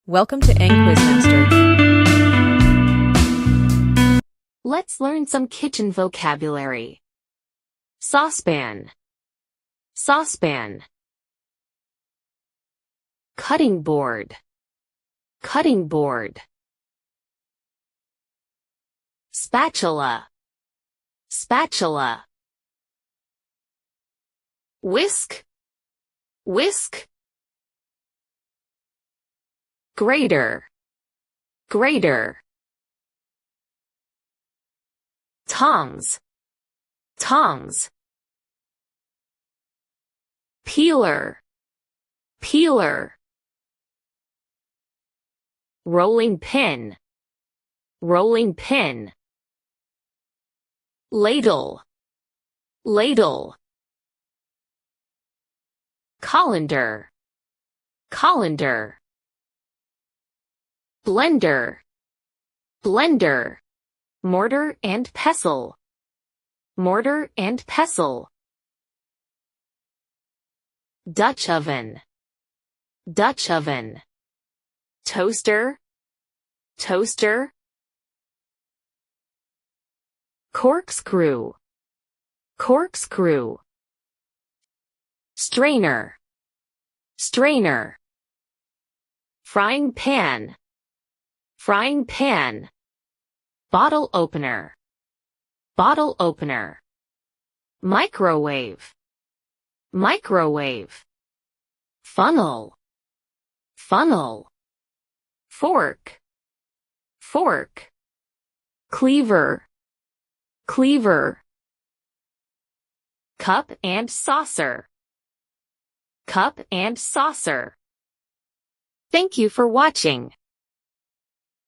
Welcome to Quizmaster. Let's learn some kitchen vocabulary. Saucepan, saucepan. Cutting board, cutting board. Spatula, spatula. Whisk, whisk. Grater, grater. Tongs, tongs. Peeler, peeler. Rolling pin, rolling pin. Ladle, ladle. Colander, colander. Blender, blender. Mortar and pestle, mortar and pestle. Dutch oven, Dutch oven. Toaster, toaster. Corkscrew, corkscrew. Strainer, strainer. Frying pan, frying pan. Bottle opener, bottle opener. Microwave, microwave. Funnel, funnel. Fork, fork. Cleaver, cleaver. Cup and saucer, cup and saucer. Thank you for watching.